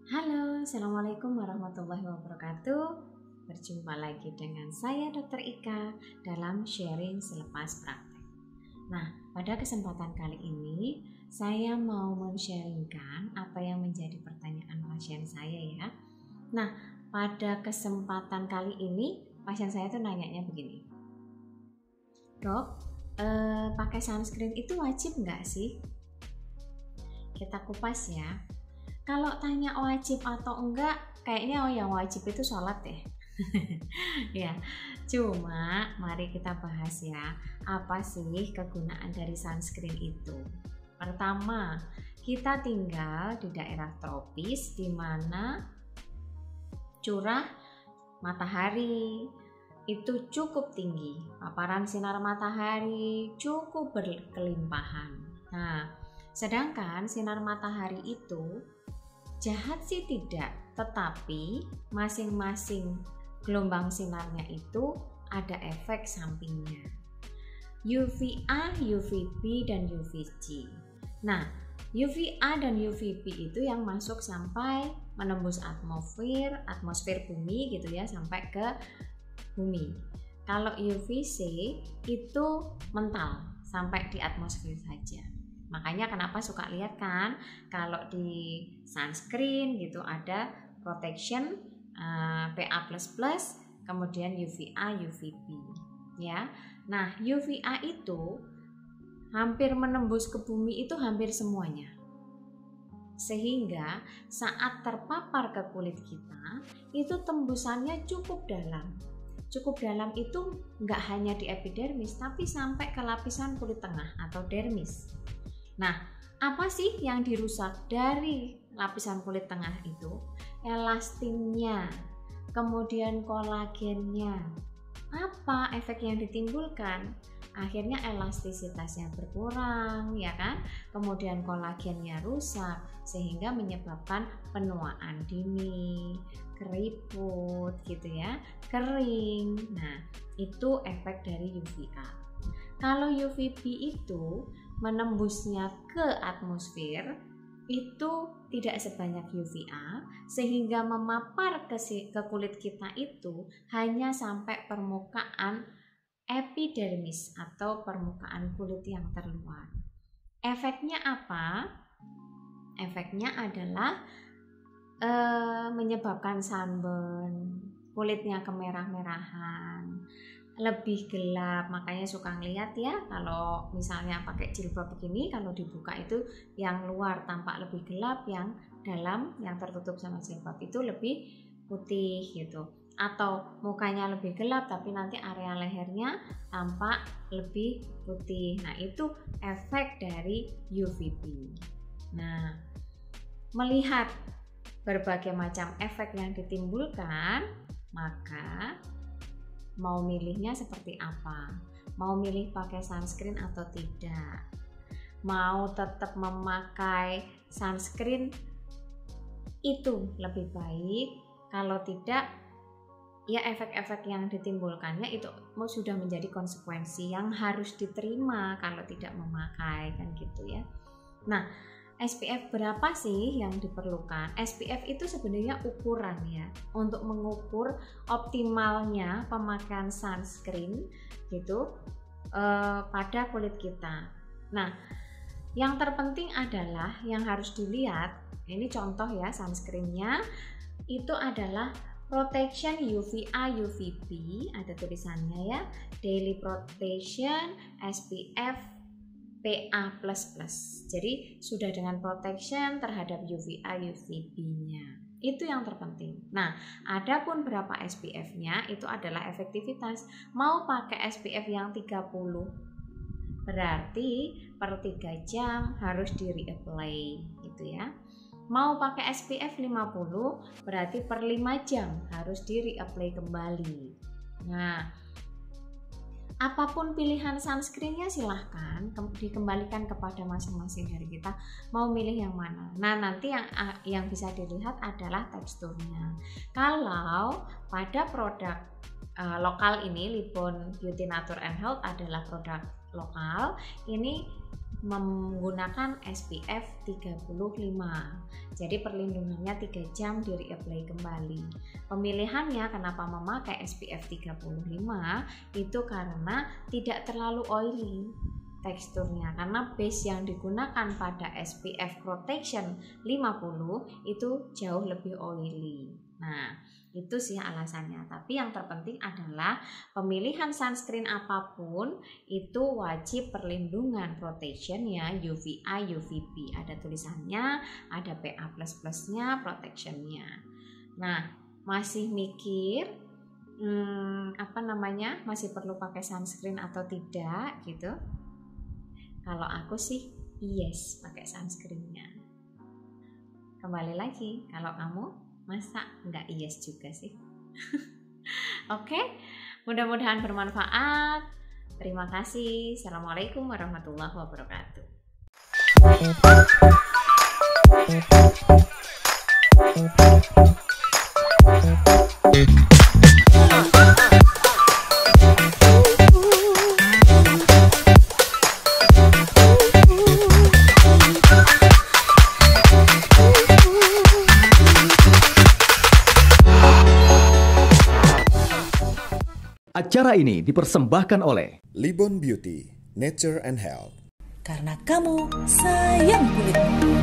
Halo, Assalamualaikum warahmatullahi wabarakatuh. Berjumpa lagi dengan saya Dr. Ika dalam sharing selepas praktek. Nah, pada kesempatan kali ini saya mau men-sharingkan apa yang menjadi pertanyaan pasien saya ya. Nah, pada kesempatan kali ini pasien saya tuh nanyanya begini. Dok, pakai sunscreen itu wajib nggak sih? Kita kupas ya. Kalau tanya wajib atau enggak, kayaknya yang wajib itu sholat deh. Ya, cuma mari kita bahas ya, apa sih kegunaan dari sunscreen itu. Pertama, kita tinggal di daerah tropis di mana curah matahari itu cukup tinggi, paparan sinar matahari cukup berkelimpahan. Nah, sedangkan sinar matahari itu jahat sih tidak, tetapi masing-masing gelombang sinarnya itu ada efek sampingnya. UVA, UVB, dan UVC. Nah, UVA dan UVB itu yang masuk sampai menembus atmosfer bumi gitu ya, sampai ke bumi. Kalau UVC itu mental sampai di atmosfer saja. Makanya kenapa suka lihat kan kalau di sunscreen gitu ada protection PA++, kemudian UVA, UVB ya. Nah, UVA itu hampir menembus ke bumi itu hampir semuanya. Sehingga saat terpapar ke kulit kita itu tembusannya cukup dalam. Cukup dalam itu nggak hanya di epidermis tapi sampai ke lapisan kulit tengah atau dermis. Nah, apa sih yang dirusak dari lapisan kulit tengah itu? Elastinnya, kemudian kolagennya. Apa efek yang ditimbulkan? Akhirnya elastisitasnya berkurang, ya kan? Kemudian kolagennya rusak, sehingga menyebabkan penuaan dini, keriput, gitu ya, kering. Nah, itu efek dari UVA. Kalau UVB itu menembusnya ke atmosfer itu tidak sebanyak UVA, sehingga memapar ke kulit kita itu hanya sampai permukaan epidermis atau permukaan kulit yang terluar. Efeknya apa? Efeknya adalah menyebabkan sunburn, kulitnya kemerah-merahan, lebih gelap. Makanya suka ngeliat ya kalau misalnya pakai jilbab begini, kalau dibuka itu yang luar tampak lebih gelap, yang dalam yang tertutup sama jilbab itu lebih putih gitu. Atau mukanya lebih gelap tapi nanti area lehernya tampak lebih putih. Nah, itu efek dari UVB. Nah, melihat berbagai macam efek yang ditimbulkan, maka mau milihnya seperti apa? Mau milih pakai sunscreen atau tidak? Mau tetap memakai sunscreen itu lebih baik. Kalau tidak, ya efek-efek yang ditimbulkannya itu sudah menjadi konsekuensi yang harus diterima kalau tidak memakai, kan gitu ya. Nah, SPF berapa sih yang diperlukan? SPF itu sebenarnya ukuran ya, untuk mengukur optimalnya pemakaian sunscreen gitu pada kulit kita. Nah, yang terpenting adalah yang harus dilihat, ini contoh ya sunscreennya, itu adalah protection UVA UVB, ada tulisannya ya, daily protection SPF PA++. Jadi sudah dengan protection terhadap UVA UVB-nya. Itu yang terpenting. Nah, adapun berapa SPF-nya itu adalah efektivitas. Mau pakai SPF yang 30, berarti per 3 jam harus di reapply gitu ya. Mau pakai SPF 50 berarti per 5 jam harus di reapply kembali. Nah, apapun pilihan sunscreennya silahkan dikembalikan kepada masing-masing dari kita mau milih yang mana. Nah, nanti yang bisa dilihat adalah teksturnya. Kalau pada produk lokal ini, Livon Beauty Nature and Health adalah produk lokal, ini menggunakan SPF 35. Jadi perlindungannya 3 jam di reapply kembali. Pemilihannya kenapa memakai SPF 35 itu karena tidak terlalu oily teksturnya, karena base yang digunakan pada SPF Protection 50 itu jauh lebih oily. Nah, itu sih alasannya. Tapi yang terpenting adalah pemilihan sunscreen apapun itu wajib perlindungan protectionnya UVA, UVB. Ada tulisannya, ada PA++-nya, protectionnya. Nah, masih mikir masih perlu pakai sunscreen atau tidak gitu? Kalau aku sih yes, pakai sunscreennya. Kembali lagi, kalau kamu masa nggak yes juga sih? Oke, mudah-mudahan bermanfaat. Terima kasih. Assalamualaikum warahmatullahi wabarakatuh. Acara ini dipersembahkan oleh Livon Beauty Nature and Health. Karena kamu sayang kulitmu.